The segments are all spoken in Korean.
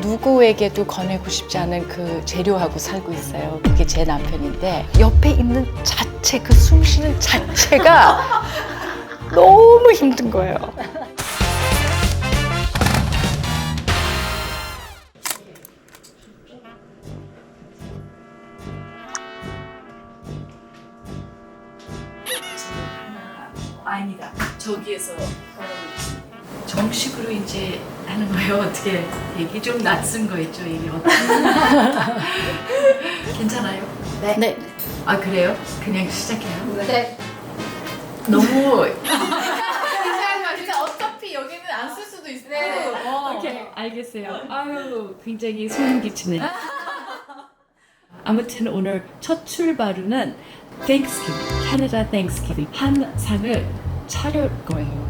누구에게도 권하고 싶지 않은 그 재료하고 살고 있어요. 그게 제 남편인데 옆에 있는 자체 그 숨쉬는 자체가 너무 힘든 거예요. 아니다. 저기에서 정식으로 이제 하는 거예요. 어떻게 얘기 좀 낯선 거 있죠. 이게 어떻게 괜찮아요? 네. 네. 아 그래요? 그냥 시작해요? 네. 너무 진짜 어차피 여기는 안 쓸 수도 있어. 오케이 알겠어요. 아유 굉장히 소름 끼치네. 아무튼 오늘 첫 출발은 Thanksgiving, 캐나다 Thanksgiving 한 상을 차릴 거예요.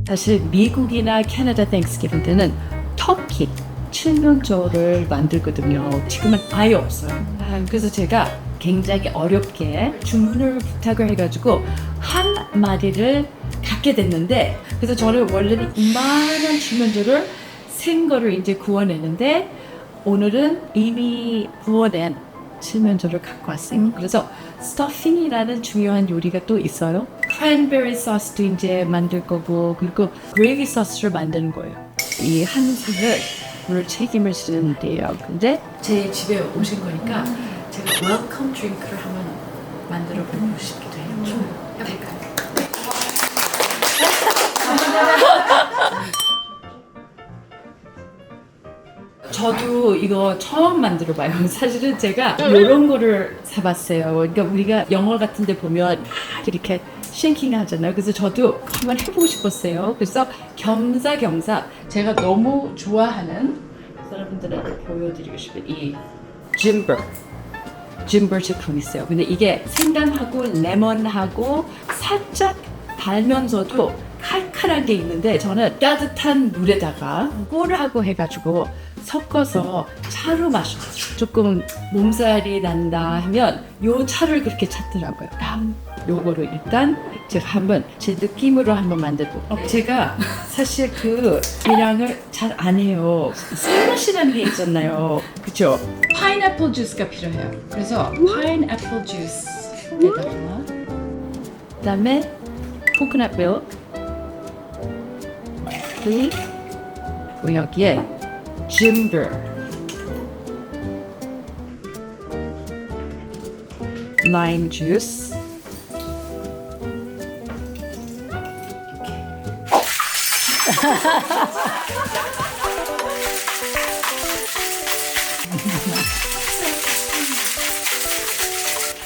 사실 미국이나 캐나다 Thanksgiving 때는 터키 칠면조를 만들거든요. 지금은 아예 없어요. 그래서 제가 굉장히 어렵게 주문을 부탁을 해가지고 한 마리를 갖게 됐는데, 그래서 저는 원래는 이만한 칠면조를 생거를 이제 구워내는데 오늘은 이미 구워낸 칠면조를 갖고 왔어요. 그래서 스토핑이라는 중요한 요리가 또 있어요. 크랜베리 소스도 이제 만들 거고, 그리고 그레이비 소스를 만드는 거예요. 이 한 상을 오늘 책임을 지는데요. 근데 제 집에 오신 거니까 제가 웰컴 드링크를 한번 만들어 보고 싶기도 해요. 해볼까요? 저도 이거 처음 만들어봐요. 사실은 제가 이런 거를 사봤어요. 그러니까 우리가 영화 같은 데 보면 막 이렇게 싱킹 하잖아요. 그래서 저도 한번 해보고 싶었어요. 그래서 겸사겸사 제가 너무 좋아하는 사람들한테 보여드리고 싶은 이 짐버 제품 있어요. 근데 이게 생강하고 레몬하고 살짝 달면서도 칼칼한 게 있는데, 저는 따뜻한 물에다가 꿀하고 해가지고 섞어서 차로 마셔요. 조금 몸살이 난다 하면 요 차를 그렇게 찾더라고요. 요거를 일단 제가 한번 제 느낌으로 한번 만들고, 제가 사실 그 계량을 잘 안 해요. 술맛이라는 게 있잖아요. 그쵸? 파인애플 주스가 필요해요. 그래서 파인애플 주스에다가 그다음에 코코넛 밀크, 그리고 여기에 짐버, 라임 주스,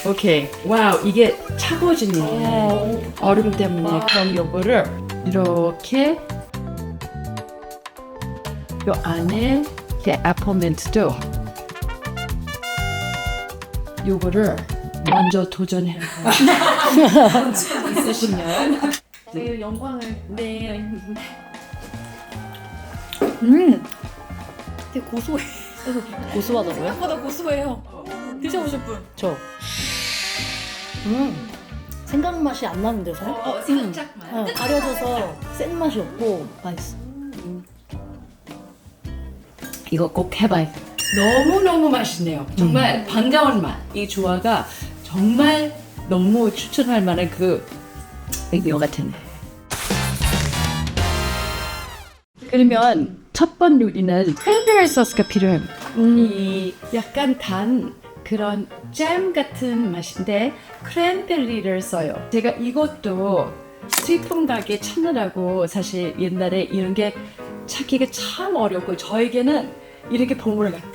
오케이. 와우, 이게 차가워지네. 얼음 때문에. 그럼 요거를 이렇게 요 안에 이렇게 애플민트도 요거를 먼저 도전해요. 있으시면 네, 영광을. 네. 되게 고소해. 고소하다고요? 생각보다 고소해요. 드셔보실 분. 저. 생강 맛이 안 나는데 살? 살짝만. 가려져서 센 맛이 없고 맛있어. 이거 꼭 해봐요. 너무너무 맛있네요. 정말 반가운 맛. 이 조화가 정말 너무 추천할 만한 그 요 같은. 그러면 첫 번 요리는 크랜베리 소스가 필요해요. 이 약간 단 그런 잼 같은 맛인데 크랜베리를 써요. 제가 이것도 수입품 가게 찾느라고 사실 옛날에 이런 게 찾기가 참 어렵고, 저에게는 이렇게 보물 같아.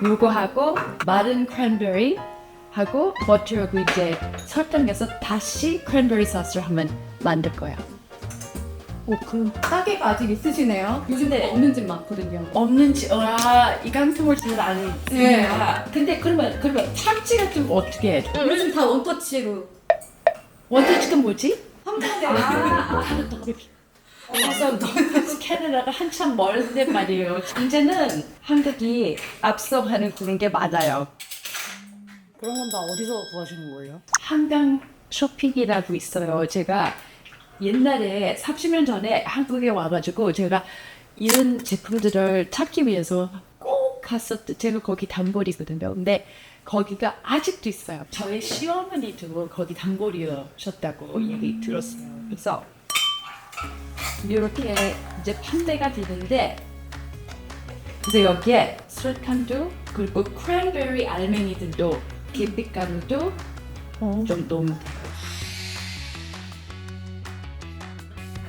요거하고 마른 크랜베리 하고 버터하고 이제 설탕 내서 다시 크랜베리 소스를 한번 만들 거예요. 그럼 따개가 아직 있으시네요. 요즘 네. 없는 집 많거든요. 없는지, 이 감성을 잘 안 해. 네. 근데 그러면 참치 같은 거 어떻게 해? 요즘 다 원터치로. 원터치가 뭐지? 한번에. 그래서 캐나다가 한참 멀는데 말이에요. 이제는 한국이 앞서가는 그런 게 많아요. 그런 건 다 어디서 구하시는 거예요? 한강 쇼핑이라고 있어요. 제가 옛날에 30년 전에 한국에 와가지고 제가 이런 제품들을 찾기 위해서 꼭 갔었던 제가 거기 단골이거든요. 근데 거기가 아직도 있어요. 저의 시어머니도 거기 단골이셨다고 얘기 들었어요. 그래서 이렇게 이제 판매가 되는데 그래서 여기에 설탕도 그리고 크랜베리 알맹이들도 계피가루도 좀 넣으면 돼요.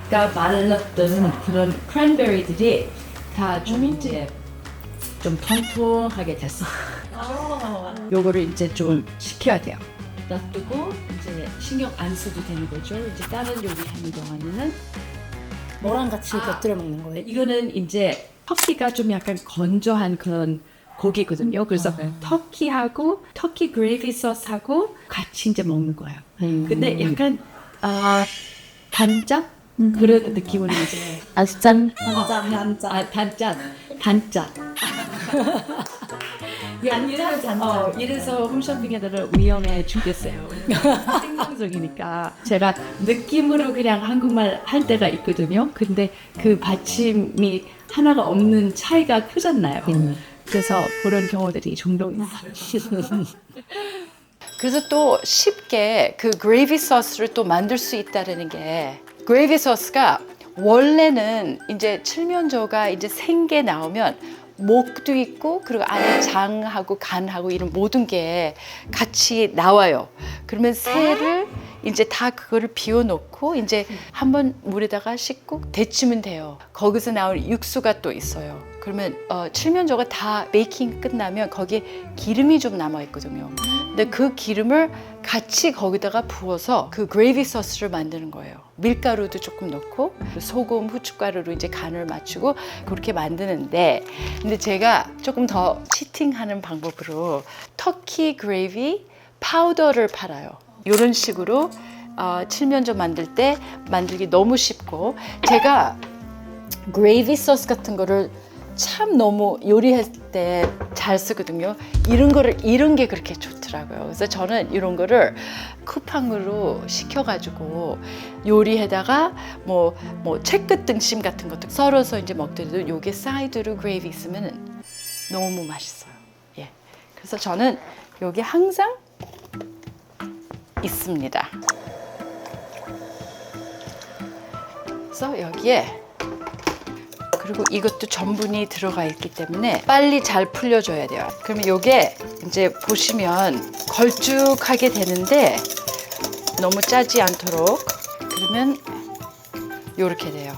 그러니까 말랐던 그런 크랜베리들이 다 좀 이제 좀 통통하게 됐어. 요거를 이제 좀 식혀야 돼요. 놔두고 이제 신경 안 써도 되는 거죠. 이제 다른 요리하는 동안에는 뭐랑 같이 곁들여 먹는 거예요? 이거는 이제 터키가 좀 약간 건조한 그런 고기거든요. 그래서 터키하고 터키 그레이비 소스하고 같이 이제 먹는 거예요. 근데 약간 단짠 그런 느낌으로 이제 단짠. 단짠. 이래서 홈쇼핑에다가 위험해 주겠어요. 생방송이니까 제가 느낌으로 그냥 한국말 할 때가 있거든요. 근데 그 받침이 하나가 없는 차이가 크잖아요. 그래서 그런 경우들이 종종 있어요. 그래서 또 쉽게 그 그레이비 소스를 또 만들 수 있다는 게 그레이비 소스가 원래는 이제 칠면조가 이제 생게 나오면 목도 있고 그리고 안에 장하고 간하고 이런 모든 게 같이 나와요. 그러면 새를 이제 다 그거를 비워놓고 이제 한번 물에다가 씻고 데치면 돼요. 거기서 나온 육수가 또 있어요. 그러면 칠면조가 다 베이킹 끝나면 거기에 기름이 좀 남아 있거든요. 근데 그 기름을 같이 거기다가 부어서 그 그레이비 소스를 만드는 거예요. 밀가루도 조금 넣고 소금, 후춧가루로 이제 간을 맞추고 그렇게 만드는데, 근데 제가 조금 더 치팅하는 방법으로 터키 그레이비 파우더를 팔아요. 이런 식으로 칠면조 만들 때 만들기 너무 쉽고, 제가 그레이비 소스 같은 거를 참 너무 요리할 때 잘 쓰거든요. 이런 게 그렇게 좋더라고요. 그래서 저는 이런 거를 쿠팡으로 시켜가지고 요리에다가 뭐 채끝 등심 같은 것도 썰어서 이제 먹더라도 요게 사이드로 그레이비 있으면 너무 맛있어요. 예. 그래서 저는 요게 항상 있습니다. 그래서 여기에 그리고 이것도 전분이 들어가 있기 때문에 빨리 잘 풀려줘야 돼요. 그러면 이게 이제 보시면 걸쭉하게 되는데 너무 짜지 않도록, 그러면 이렇게 돼요.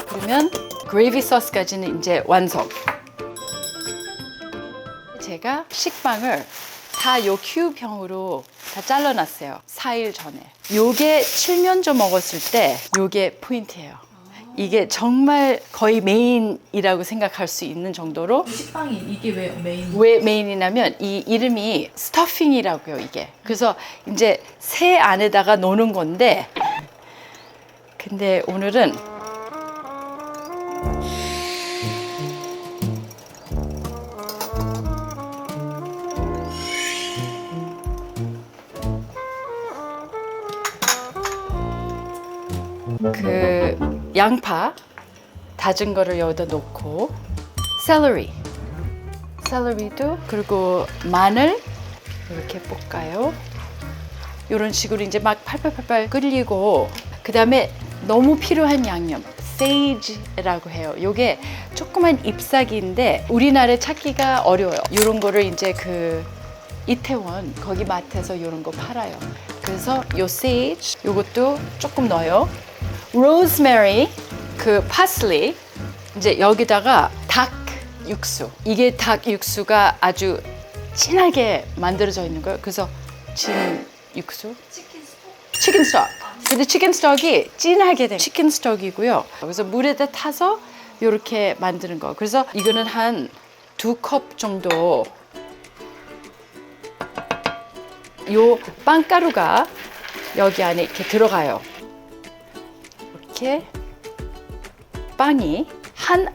그러면 그레이비 소스까지는 이제 완성. 제가 식빵을 다 요 큐브형으로 다 잘라놨어요. 4일 전에. 요게 칠면조 먹었을 때 요게 포인트예요. 이게 정말 거의 메인이라고 생각할 수 있는 정도로. 식빵이 이게 왜 메인이냐면 이 이름이 스터핑이라고요, 이게. 그래서 이제 새 안에다가 넣는 건데, 근데 오늘은 그 양파 다진 거를 여기다 놓고, 샐러리도, 그리고 마늘 이렇게 볶아요. 이런 식으로 이제 막 팔팔팔팔 끓이고, 그 다음에 너무 필요한 양념 세이지라고 해요. 요게 조그만 잎사귀인데 우리나라에 찾기가 어려워요. 이런 거를 이제 그 이태원 거기 마트에서 이런 거 팔아요. 그래서 요 세이지 요것도 조금 넣어요. 로즈메리, 그 파슬리, 이제 여기다가 닭 육수. 이게 닭 육수가 아주 진하게 만들어져 있는 거예요. 그래서 진 육수, 치킨 스톡. 근데 치킨 스톡이 진하게 된 치킨 스톡이고요. 그래서 물에다 타서 이렇게 만드는 거. 그래서 이거는 한 2컵 정도. 요 빵가루가 여기 안에 이렇게 들어가요. 이렇게 빵이 한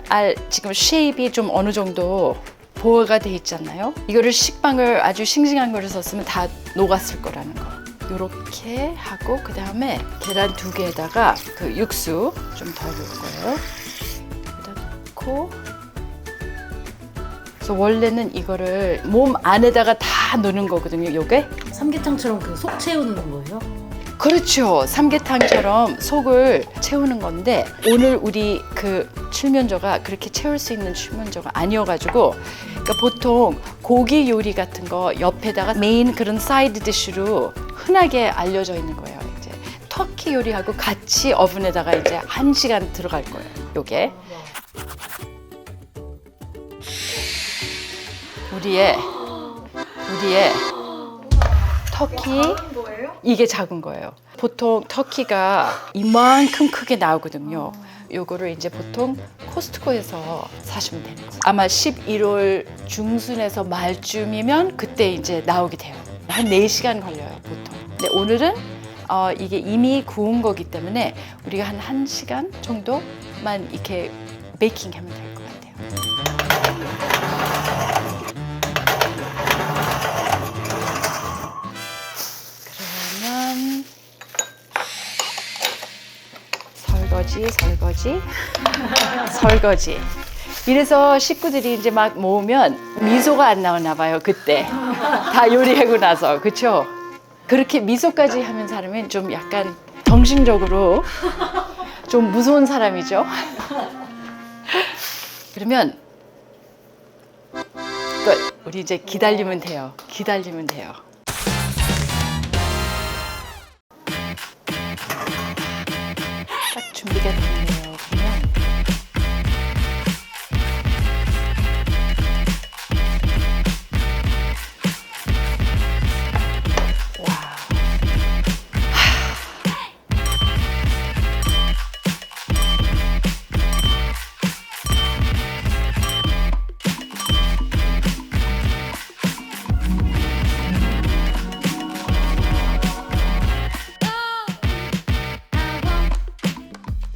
알 지금 쉐입이 좀 어느 정도 보호가 돼 있잖아요. 이거를 식빵을 아주 싱싱한 거를 썼으면 다 녹았을 거라는 거. 이렇게 하고, 그 다음에 계란 2개에다가 그 육수 좀 더 넣을 거예요. 그 넣고, 그래서 원래는 이거를 몸 안에다가 다 넣는 거거든요. 요게 삼계탕처럼 그 속 채우는 거예요? 그렇죠. 삼계탕처럼 속을 채우는 건데 오늘 우리 그 칠면조가 그렇게 채울 수 있는 칠면조가 아니어가지고, 그러니까 보통 고기 요리 같은 거 옆에다가 메인 그런 사이드 디쉬로 흔하게 알려져 있는 거예요. 이제 터키 요리하고 같이 오븐에다가 이제 1시간 들어갈 거예요. 요게 우리의 터키. 이게 작은 거예요. 보통 터키가 이만큼 크게 나오거든요. 요거를 이제 보통 코스트코에서 사시면 되는 거예요. 아마 11월 중순에서 말쯤이면 그때 이제 나오게 돼요. 한 4시간 걸려요, 보통. 근데 오늘은 이게 이미 구운 거기 때문에 우리가 한 1시간 정도만 이렇게 베이킹 하면 될 것 같아요. 그러면 설거지. 이래서 식구들이 이제 막 모으면 미소가 안 나오나 봐요, 그때. 다 요리하고 나서. 그렇죠? 그렇게 미소까지 하면 사람은 좀 약간 정신적으로 좀 무서운 사람이죠. 그러면 끝. 우리 이제 기다리면 돼요. 딱 준비가 됐네요. 그러면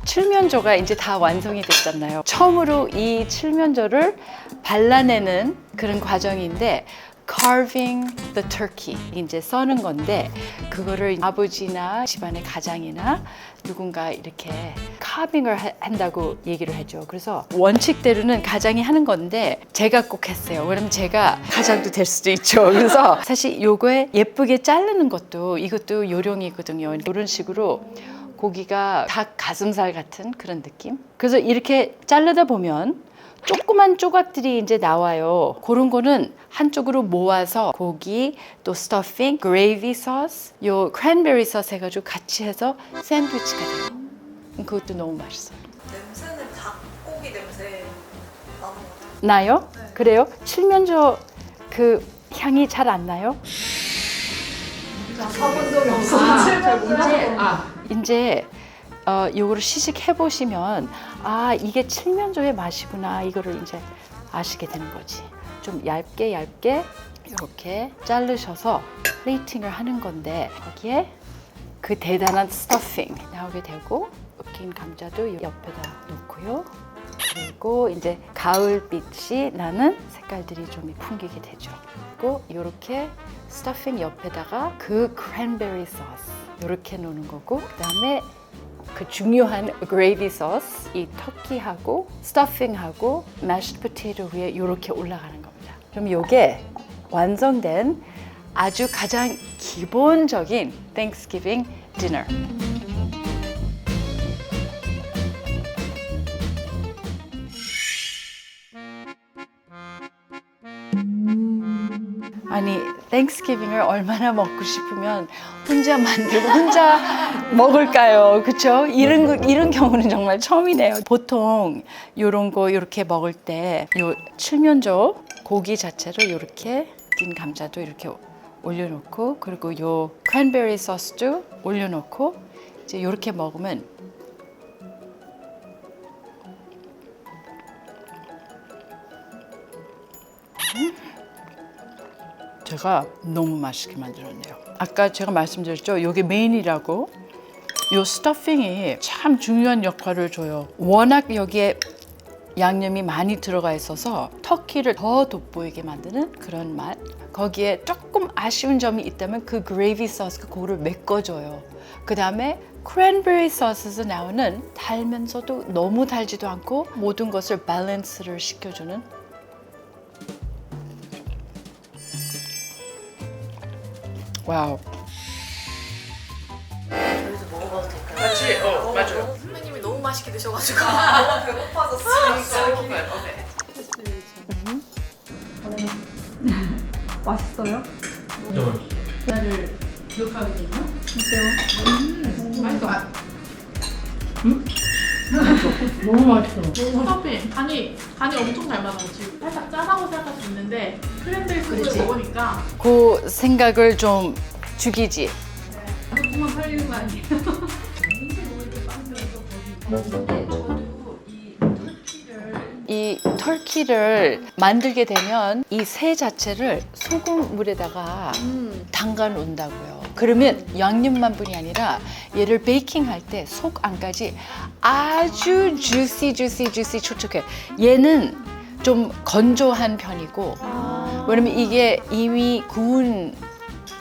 칠면조가 이제 다 완성이 됐잖아요. 처음으로 이 칠면조를 발라내는 그런 과정인데 carving the turkey, 이제 써는 건데 그거를 아버지나 집안의 가장이나 누군가 이렇게 carving을 한다고 얘기를 해줘. 그래서 원칙대로는 가장이 하는 건데 제가 꼭 했어요. 왜냐면 제가 가장도 될 수도 있죠. 그래서 사실 요거에 예쁘게 자르는 것도 이것도 요령이거든요. 이런 식으로 고기가 닭 가슴살 같은 그런 느낌. 그래서 이렇게 자르다 보면 조그만 조각들이 이제 나와요. 그런 거는 한쪽으로 모아서 고기, 또 스토핑, 그레이비 소스, 요 크랜베리 소스 해가지고 같이 해서 샌드위치가 돼요. 그것도 너무 맛있어요. 냄새는 닭고기 냄새 나는 것 같아요. 나요? 네. 그래요? 칠면조 그 향이 잘 안 나요? 사본 적이 없어서 잘 몰라요. 이제 요거를 시식해 보시면 아 이게 칠면조의 맛이구나 이거를 이제 아시게 되는 거지. 좀 얇게 이렇게 자르셔서 플레이팅을 하는 건데 거기에 그 대단한 스토핑 나오게 되고 으깬 감자도 옆에다 놓고요. 그리고 이제 가을빛이 나는 색깔들이 좀 풍기게 되죠. 그리고 이렇게 스토핑 옆에다가 그 크랜베리 소스 이렇게 놓는 거고, 그다음에 그 중요한 그레이비 소스 이 터키하고 스토핑하고 매쉬드 포테이토 위에 이렇게 올라가는 겁니다. 그럼 이게 완성된 아주 가장 기본적인 Thanksgiving dinner. 아니, 땡스기빙을 얼마나 먹고 싶으면 혼자 만들고 혼자 먹을까요? 그렇죠? 이런 경우는 정말 처음이네요. 보통 이런 거 이렇게 먹을 때 요 칠면조 고기 자체로 이렇게 긴 감자도 이렇게 올려놓고 그리고 요 크랜베리 소스도 올려놓고 이제 이렇게 먹으면 제가 너무 맛있게 만들었네요. 아까 제가 말씀드렸죠. 이게 메인이라고. 이 스토핑이 참 중요한 역할을 줘요. 워낙 여기에 양념이 많이 들어가 있어서 터키를 더 돋보이게 만드는 그런 맛. 거기에 조금 아쉬운 점이 있다면 그 그레이비 소스가 그거를 메꿔줘요. 그 다음에 크랜베리 소스에서 나오는 달면서도 너무 달지도 않고 모든 것을 밸런스를 시켜주는 와우. 선배님이 너무 맛있게 드셔가지고 맛있어요? 너무 맛있어. 커피 간이 엄청 잘 맞아요. 지금 살짝 짜다고 생각할 수 있는데 크랜베리 소스를 먹으니까 그 생각을 좀 죽이지. 조금만 팔리는 거 아니에요? 이 터키를 만들게 되면 이 새 자체를 소금물에다가 담가 놓는다고요. 그러면 양념만뿐이 아니라 얘를 베이킹 할 때 속 안까지 아주 주시 촉촉해. 얘는 좀 건조한 편이고 왜냐면 이게 이미 구운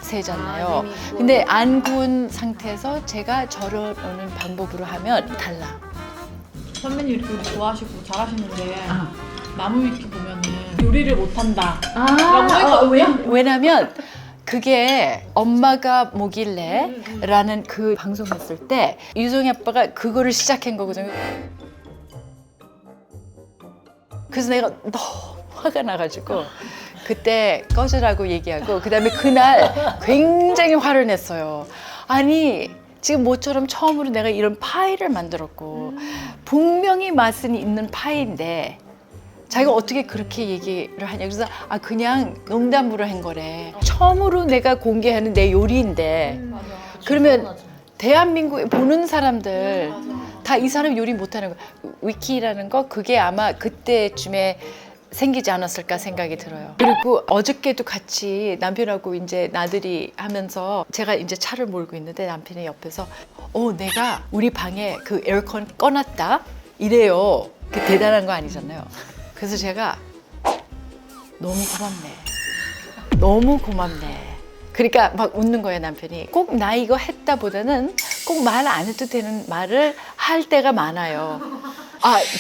새잖아요. 근데 안 구운 상태에서 제가 절여놓는 방법으로 하면 달라. 선배님 이렇게 좋아하시고 잘하시는데 나무 위키 보면은 요리를 못한다 왜요? 왜냐면 그게 엄마가 뭐길래 라는 그 방송했을 때 유정이 아빠가 그거를 시작한 거거든요. 그래서 내가 너무 화가 나가지고 그때 꺼져라고 얘기하고 그 다음에 그날 굉장히 화를 냈어요. 아니 지금 모처럼 처음으로 내가 이런 파이를 만들었고 분명히 맛은 있는 파이인데 자기가 어떻게 그렇게 얘기를 하냐. 그래서 그냥 농담으로 한 거래. 처음으로 내가 공개하는 내 요리인데 그러면 대한민국에 보는 사람들 다 이 사람 요리 못하는 거. 위키라는 거 그게 아마 그때쯤에 생기지 않았을까 생각이 들어요. 그리고 어저께도 같이 남편하고 이제 나들이 하면서 제가 이제 차를 몰고 있는데 남편이 옆에서 내가 우리 방에 그 에어컨 꺼놨다 이래요. 그 대단한 거 아니잖아요. 그래서 제가 너무 고맙네. 너무 고맙네. 그러니까 막 웃는 거예요, 남편이. 꼭 나 이거 했다 보다는 꼭 말 안 해도 되는 말을 할 때가 많아요.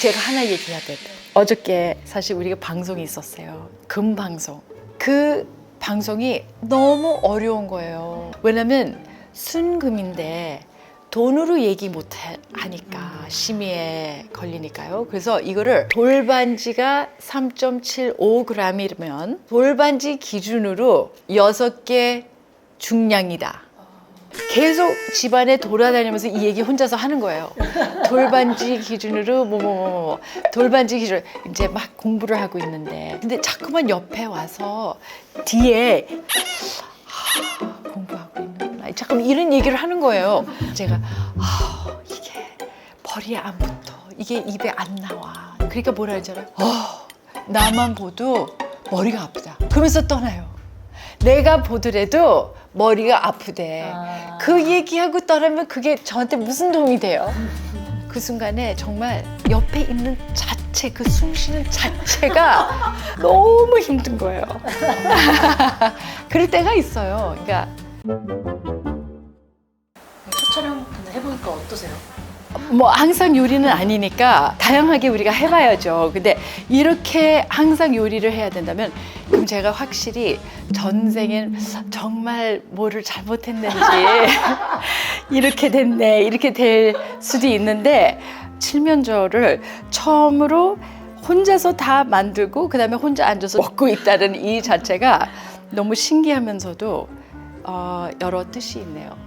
제가 하나 얘기해야 돼. 어저께 사실 우리가 방송이 있었어요. 금방송. 그 방송이 너무 어려운 거예요. 왜냐면 순금인데 돈으로 얘기 못 하니까 심의에 걸리니까요. 그래서 이거를 돌반지가 3.75g이면 돌반지 기준으로 6개 중량이다. 계속 집안에 돌아다니면서 이 얘기 혼자서 하는 거예요. 돌반지 기준으로 돌반지 기준 이제 막 공부를 하고 있는데 근데 자꾸만 옆에 와서 뒤에 공부하고 있는구나. 잠깐 이런 얘기를 하는 거예요. 제가 이게 머리에 안 붙어. 이게 입에 안 나와. 그러니까 뭐라 하지 알아요? 나만 보도 머리가 아프다. 그러면서 떠나요. 내가 보더라도 머리가 아프대. 그 얘기하고 떠나면 그게 저한테 무슨 도움이 돼요? 그 순간에 정말 옆에 있는 자체, 그 숨 쉬는 자체가 너무 힘든 거예요. 그럴 때가 있어요. 그러니까 첫 촬영 해보니까 어떠세요? 뭐 항상 요리는 아니니까 다양하게 우리가 해봐야죠. 근데 이렇게 항상 요리를 해야 된다면 그럼 제가 확실히 전생엔 정말 뭐를 잘못했는지 이렇게 됐네 이렇게 될 수도 있는데 칠면조를 처음으로 혼자서 다 만들고 그 다음에 혼자 앉아서 먹고 있다는 이 자체가 너무 신기하면서도 여러 뜻이 있네요.